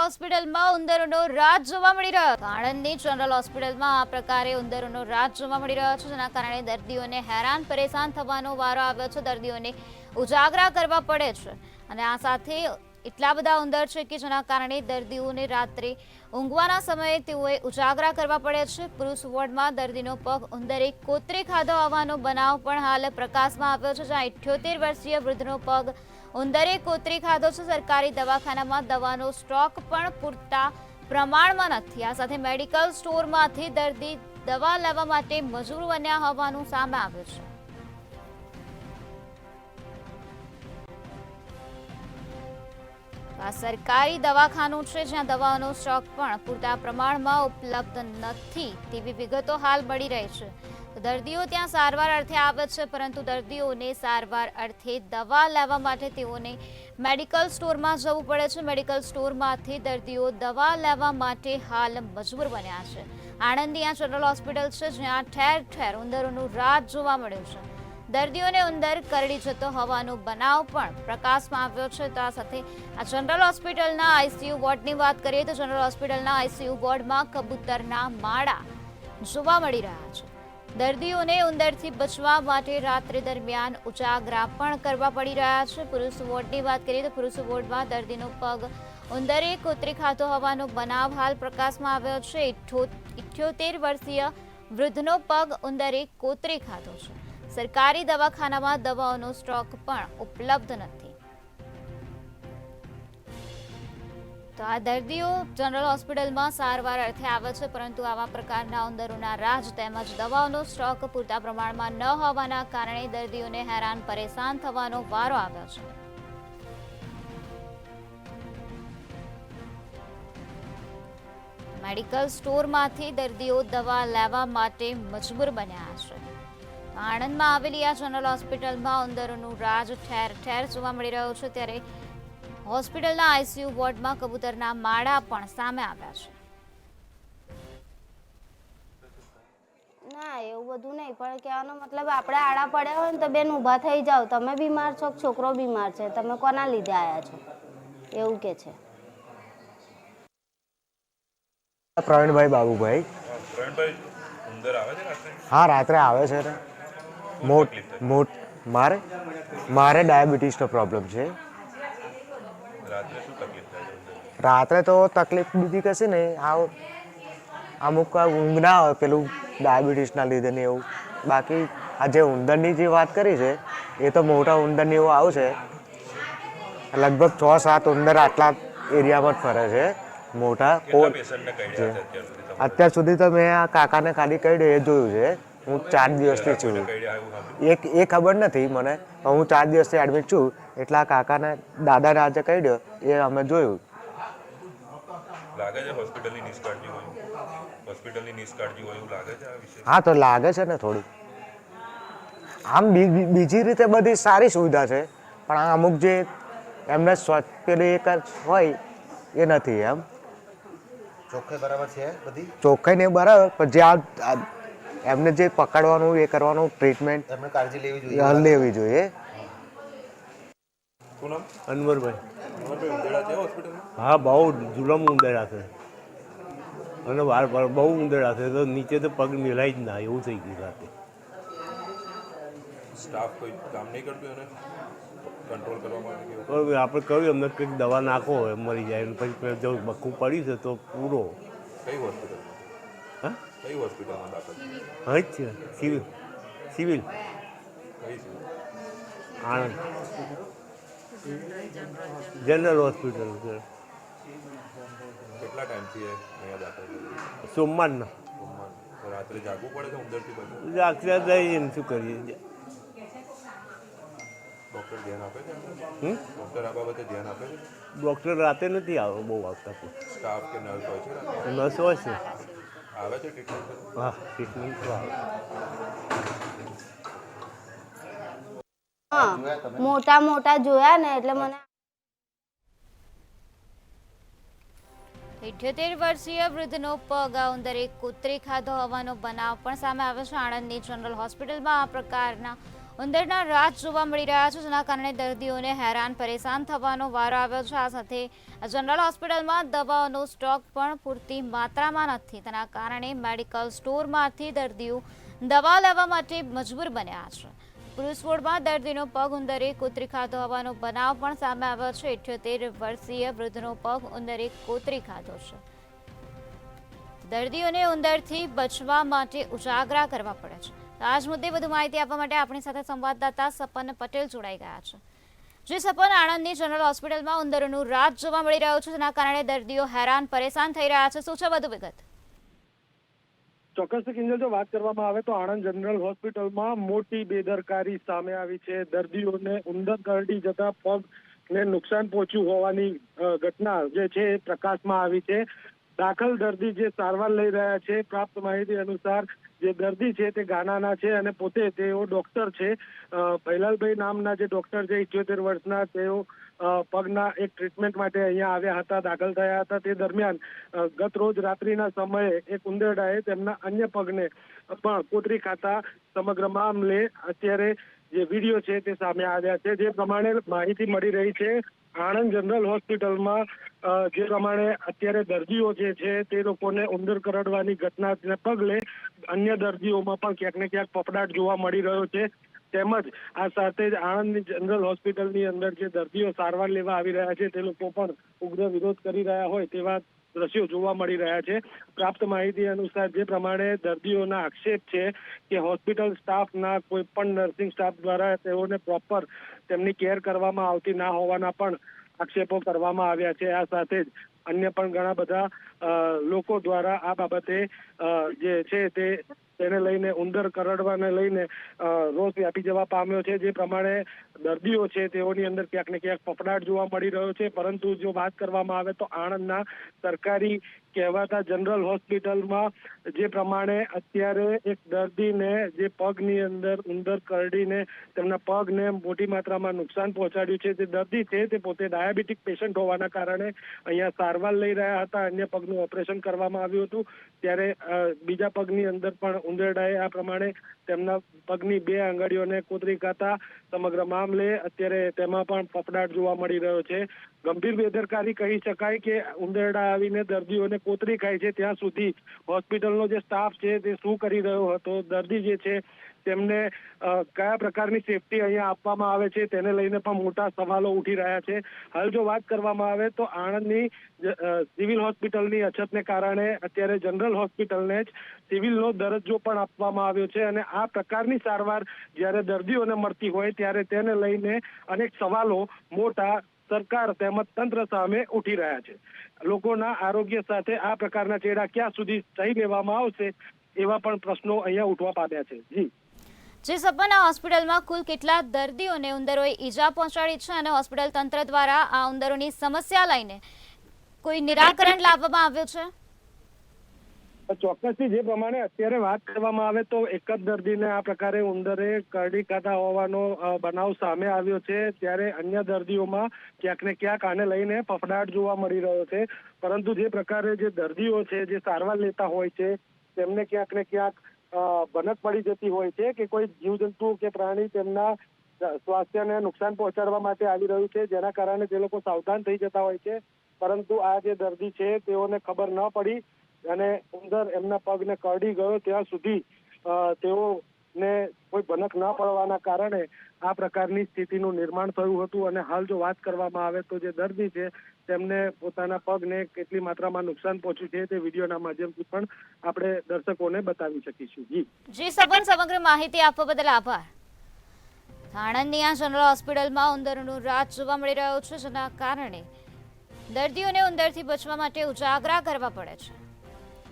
હોસ્પિટલમાં ઉંદરોનો રાજ જોવા મળી રહ્યો છે। આણંદની જનરલ હોસ્પિટલમાં આ પ્રકારે ઉંદરોનો રાજ જોવા મળી રહ્યો છે, જેના કારણે દર્દીઓને હેરાન પરેશાન થવાનો વારો આવ્યો છે। દર્દીઓને ઉજાગરા કરવા પડે છે અને આ સાથે એટલા બધા ઉંદર છે કે જેના કારણે દર્દીઓને રાત્રે ઊંઘવાના સમયે તેઓએ ઉજાગરા કરવા પડે છે। પુરુષ વોર્ડમાં દર્દીનો પગ ઉંદરે કોતરી ખાધો હોવાનો બનાવ પણ હાલ પ્રકાશમાં આવ્યો છે, જ્યાં 78 વર્ષીય વૃદ્ધનો પગ ઉંદરે કોતરી ખાધો છે। સરકારી દવાખાનામાં દવાનો સ્ટોક પણ પૂરતા પ્રમાણમાં નથી। આ સાથે મેડિકલ સ્ટોરમાંથી દર્દી દવા લેવા માટે મજબૂર બન્યા હોવાનું સામે આવ્યું છે। આ સરકારી દવાખાનું છે, જ્યાં દવાઓનો સ્ટોક પણ પૂરતા પ્રમાણમાં ઉપલબ્ધ નથી તેવી વિગતો હાલ મળી રહી છે। દર્દીઓ ત્યાં સારવાર અર્થે આવે છે, પરંતુ દર્દીઓને સારવાર અર્થે દવા લેવા માટે તેઓને મેડિકલ સ્ટોરમાં જવું પડે છે। મેડિકલ સ્ટોરમાંથી દર્દીઓ દવા લેવા માટે હાલ મજબૂર બન્યા છે। આણંદની આ જનરલ હોસ્પિટલ છે, જ્યાં ઠેર ઠેર ઉંદરોનું રાજ જોવા મળ્યું છે। દર્દીઓને ઉંદર કરડી જતો હોવાનો બનાવ પણ પ્રકાશમાં આવ્યો છે। તો આ સાથે આ જનરલ હોસ્પિટલના આઈસીયુ વોર્ડની વાત કરીએ તો જનરલ હોસ્પિટલના આઈસીયુ વોર્ડમાં કબૂતરના માળા જોવા મળી રહ્યા છે। દર્દીઓને ઉંદરથી બચવા માટે રાત્રિ દરમિયાન ઉજાગરા પણ કરવા પડી રહ્યા છે। પુરુષ વોર્ડની વાત કરીએ તો પુરુષ વોર્ડમાં દર્દીનો પગ ઉંદરે કોતરી ખાતો હોવાનો બનાવ હાલ પ્રકાશમાં આવ્યો છે। 78 વર્ષીય વૃદ્ધનો પગ ઉંદરે કોતરી ખાધો છે। સરકારી દવાખાનામાં દવાઓનો સ્ટોક પણ ઉપલબ્ધ નથી। તો આ દર્દીઓ જનરલ હોસ્પિટલમાં સારવાર અર્થે આવે છે, પરંતુ આવા પ્રકારના ઉંદરોના રાજ તેમજ દવાઓનો સ્ટોક પૂરતા પ્રમાણમાં ન હોવાના કારણે દર્દીઓને હેરાન પરેશાન થવાનો વારો આવ્યો છે। મેડિકલ સ્ટોરમાંથી દર્દીઓ દવા લેવા માટે મજબૂર બન્યા છે। આણંદમાં આવેલી આ જનરલ હોસ્પિટલમાં ઉંદરોનું રાજ ઠેર ઠેર જોવા મળી રહ્યું છે, ત્યારે હોસ્પિટલના આઈસીયુ વોર્ડમાં કબૂતરના માળા પણ સામે આવ્યા છે। ના એવું બધું નહીં, પણ કહેવાનો મતલબ આપણે આડા પડ્યા હોય ને તો બેન ઊભા થઈ જાઓ, તમે બીમાર છો, છોકરો બીમાર છે, તમે કોના લીધે આવ્યા છો, એવું કે છે। પ્રવીણભાઈ બાબુભાઈ। પ્રવીણભાઈ, ઉંદર આવે છે રાત્રે? હા, રાત્રે આવે છે ને। મારે ડાયાબિટીસનો પ્રોબ્લેમ છે। રાત્રે શું તકલીફ થાય છે ઉંદરને? રાત્રે તો તકલીફ બીજી કશી નહીં, અમુક ઊંઘ ના આવે પેલું ડાયાબિટીસના લીધે ને એવું। બાકી આ જે ઉંદરની જે વાત કરી છે એ તો મોટા ઉંદરની એવું આવશે, લગભગ 6-7 ઉંદર આટલા એરિયામાં જ ફરે છે મોટા। કેટલા પેશન્ટને કરડ્યા છે અત્યાર સુધી? અત્યાર સુધી તો મેં આ કાકાને ખાલી કહ્યું એ જોયું છે। હું 4 દિવસથી છું, કરડ્યા એવું સાંભળ્યું? એ ખબર નથી મને, પણ હું 4 દિવસથી એડમિટ છું, એટલે આ કાકાને દાદાને આજે કહ્યું એ અમે જોયું। લાગે છે હોસ્પિટલની નિષ્કાળજી હોય, હોસ્પિટલની નિષ્કાળજી હોય એવું લાગે છે આ વિશે? હા, તો લાગે છે ને થોડું। આમ બીજી રીતે બધી સારી સુવિધા છે, પણ આ અમુક જે એમને પેલી એક હોય એ નથી એમ। ચોખ્ખાઈ બરાબર છે બધી? ચોખ્ખાઈ ને બરાબર, પણ જે એમને જે પકડવાનું એ કરવાનું ટ્રીટમેન્ટ એમને કાળજી લેવી જોઈએ। શું નામ? અનવરભાઈ। અમરભાઈ, ઉંદરડા છે હોસ્પિટલમાં? હા, બહુ જુલમ ઉંદરા છે અને બહુ ઉંદરા છે, તો નીચે તો પગ મિલાય જ ના એવું થઈ ગયું રાતે। સ્ટાફ કોઈ કામ નહીં કરતું એને કંટ્રોલ કરવા માટે? પણ આપણે કહ્યું એમને કંઈક દવા નાખો મરી જાય, પછી જો બખું પડ્યું છે તો પૂરો। કઈ હોસ્પિટલ? હા, કઈ હોસ્પિટલમાં દાખલ? હા જ છે સિવિલ કઈ છે? આણંદ જનરલ હોસ્પિટલ છે। કેટલા ટાઈમથી અહીંયા દાખલ છે? સોમવારના રાત્રે જાગવું પડે છે ઉંદરથી બચવું? આખરે જઈને શું કરીએ? ડૉક્ટર ધ્યાન આપે છે? ડૉક્ટર આ બાબતે ધ્યાન આપે છે? ડૉક્ટર રાતે નથી આવે, બહુ આવતા સ્ટાફ કે નર્સ હોય છે રાત્રે? નર્સ હોય છે। આવે છે ટ્રીટમેન્ટ કરવા? હા, ટ્રીટમેન્ટ તો આવે। હા, મોટા મોટા જોયા ને એટલે મને 78 વર્ષીય વૃદ્ધનો પગ આ ઉંદરે કોતરી ખાધો હોવાનો બનાવ પણ સામે આવ્યો છે। આણંદની જનરલ હોસ્પિટલમાં આ પ્રકારના ઉંદરના રાજ જોવા મળી રહ્યા છે, જેના કારણે દર્દીઓને હેરાન પરેશાન થવાનો વારો આવ્યો છે. આ સાથે જનરલ હોસ્પિટલમાં દવાઓનો સ્ટોક પણ પૂરતી માત્રામાં નથી. તેના કારણે મેડિકલ સ્ટોરમાંથી દર્દીઓ દવા લેવા માટે મજબૂર બન્યા છે. પુરુષ વોર્ડમાં દર્દીનો પગ ઉંદરે કોતરી ખાધો હોવાનો બનાવ પણ સામે આવ્યો છે. 78 વર્ષીય વૃદ્ધનો પગ ઉંદરે કોતરી ખાધો છે. દર્દીઓને ઉંદરથી બચવા માટે ઉજાગરા કરવા પડે છે. આજ મુદ્દે વધુ માહિતી આપવા માટે આપણી સાથે સંવાદદાતા સપન પટેલ જોડાઈ ગયા છે. જે સપન, આણંદની જનરલ હોસ્પિટલમાં ઉંદરોનું રાજ જોવા મળી રહ્યું છે, જેના કારણે દર્દીઓ હેરાન પરેશાન થઈ રહ્યા છે. શું છે વધુ વિગત? ચોક્કસથી કિંજલ, જો વાત કરવામાં આવે તો આણંદ જનરલ હોસ્પિટલમાં મોટી બેદરકારી સામે આવી છે. દર્દીઓને ઉંદર કરડી જતા પગને નુકસાન પહોંચ્યું હોવાની ઘટના જે છે એ પ્રકાશમાં આવી છે. દાખલ દર્દી જે સારવાર લઈ રહ્યા છે, પ્રાપ્ત માહિતી અનુસાર જે દર્દી છે તે ગાનાના છે અને પોતે તેઓ ડોક્ટર છે. ભૈલાલભાઈ નામના જે ડોક્ટર છે, 78 વર્ષના, તેઓ પગના એક ટ્રીટમેન્ટ માટે અહીંયા આવ્યા હતા, દાખલ થયા હતા. તે દરમિયાન ગત રોજ રાત્રિના સમયે એક ઉંદરડાએ તેમના અન્ય પગને પણ કોતરી ખાતા સમગ્ર મામલે અત્યારે જે વિડીયો છે તે સામે આવ્યા છે. જે પ્રમાણે માહિતી મળી રહી છે, આણંદ જનરલ હોસ્પિટલમાં જે પ્રમાણે અત્યારે દર્દીઓ જે છે તે લોકોને ઉંદર કરડવાની ઘટનાને પગલે અન્ય દર્દીઓમાં પણ ક્યાંક ને ક્યાંક ફફડાટ જોવા મળી રહ્યો છે. તેમજ આ સાથે જ આણંદની જનરલ હોસ્પિટલની અંદર જે દર્દીઓ સારવાર લેવા આવી રહ્યા છે તે લોકો પણ ઉગ્ર વિરોધ કરી રહ્યા હોય તેવા દ્રશ્યો જોવા મળી રહ્યા છે. પ્રાપ્ત માહિતી અનુસાર જે પ્રમાણે દર્દીઓના આક્ષેપ છે કે હોસ્પિટલ સ્ટાફના કોઈ પણ નર્સિંગ સ્ટાફ દ્વારા તેઓને પ્રોપર તેમની કેર કરવામાં આવતી ના હોવાના પણ આક્ષેપો કરવામાં આવ્યા છે. આ સાથે જ અન્ય પણ ઘણા બધા લોકો દ્વારા આ બાબતે જે છે તેને લઈને, ઉંદર કરડવાને લઈને રોષ વ્યાપી જવા પામ્યો છે. જે પ્રમાણે દર્દીઓ છે તેઓની અંદર ક્યાંક ને ક્યાંક ફફડાટ જોવા મળી રહ્યો છે. પરંતુ જો વાત કરવામાં આવે તો આણંદના સરકારી કહેવાતા જનરલ હોસ્પિટલમાં જે પ્રમાણે અત્યારે એક દર્દીને જે પગની અંદર ઉંદર કરડીને તેમના પગને મોટી માત્રામાં નુકસાન પહોંચાડ્યું છે. તે દર્દી છે તે પોતે ડાયાબિટીક પેશન્ટ હોવાના કારણે અહીંયા સારવાર લઈ રહ્યા હતા. અન્ય પગનું ઓપરેશન કરવામાં આવ્યું હતું, ત્યારે બીજા પગની અંદર પણ ઉંદરડાએ આ પ્રમાણે તેમના પગની 2 આંગળીઓને કોતરી ખાતા સમગ્ર મામલે અત્યારે તેમાં પણ ફફડાટ જોવા મળી રહ્યો છે. ગંભીર બેદરકારી કહી શકાય કે ઉંદરડા આવીને દર્દીઓને કોતરી ખાય છે ત્યાં સુધી હોસ્પિટલનો જે સ્ટાફ છે તે શું કરી રહ્યો હતો, દર્દી જે છે તેમને કયા પ્રકારની સેફટી અહીંયા આપવામાં આવે છે તેને લઈને પણ મોટા સવાલો ઉઠી રહ્યા છે. હાલ જો વાત કરવામાં આવે તો આણંદની સિવિલ હોસ્પિટલની અછતને કારણે અત્યારે જનરલ હોસ્પિટલને જ સિવિલનો દરજ્જો પણ આપવામાં આવ્યો છે અને આ પ્રકારની સારવાર જ્યારે દર્દીઓને મળતી હોય ત્યારે તેને લઈને અનેક સવાલો મોટા સરકાર તેમજ તંત્ર સામે ઉઠી રહ્યા છે. લોકોના આરોગ્ય સાથે આ પ્રકારના ચેડા ક્યાં સુધી સહી લેવામાં આવશે એવા પણ પ્રશ્નો અહીંયા ઉઠવા પામ્યા છે. જે સપના, હોસ્પિટલમાં કુલ કેટલા દર્દીઓને ઉંદરોએ ઈજા પહોંચાડી છે અને હોસ્પિટલ તંત્ર દ્વારા આ ઉંદરોની સમસ્યા લઈને કોઈ નિરાકરણ લાવવામાં આવ્યું છે? ચોક્કસથી જે પ્રમાણે અત્યારે વાત કરવામાં આવે તો એક જ દર્દીને આ પ્રકારે ઉંદરે કરડી ખાતા હોવાનો બનાવ સામે આવ્યો છે. ત્યારે અન્ય દર્દીઓમાં ક્યાંક ને ક્યાંક આને લઈને ફફડાટ જોવા મળી રહ્યો છે. પરંતુ જે પ્રકારે જે દર્દીઓ છે જે સારવાર લેતા હોય છે તેમને ક્યાંક ને ક્યાંક ભનક પડી જતી હોય છે કે કોઈ જીવજંતુ કે પ્રાણી તેમના સ્વાસ્થ્યને નુકસાન પહોંચાડવા માટે આવી રહ્યું છે, જેના કારણે તે લોકો સાવધાન થઈ જતા હોય છે. પરંતુ આ જે દર્દી છે તેઓને ખબર ન પડી અને ઉંદર એમના પગને કરડી ગયો ત્યાં સુધી તેઓને કોઈ ભનક ન પડવાના કારણે આ પ્રકારની સ્થિતિનું નિર્માણ થયું હતું. અને હાલ જો વાત કરવામાં આવે તો જે દર્દી છે તેમને પોતાના પગને કેટલી માત્રામાં નુકસાન પહોંચ્યું છે તે વિડીયોના માધ્યમથી પણ આપણે દર્શકોને બતાવી શકીશું. જી સબન, સમગ્ર માહિતી આપવા બદલ આભાર. આણંદની આ જનરલ હોસ્પિટલમાં ઉંદરોનું રાજ જોવા મળી રહ્યું છે, જેના કારણે દર્દીઓને ઉંદરથી બચવા માટે ઉજાગરા કરવા પડે છે.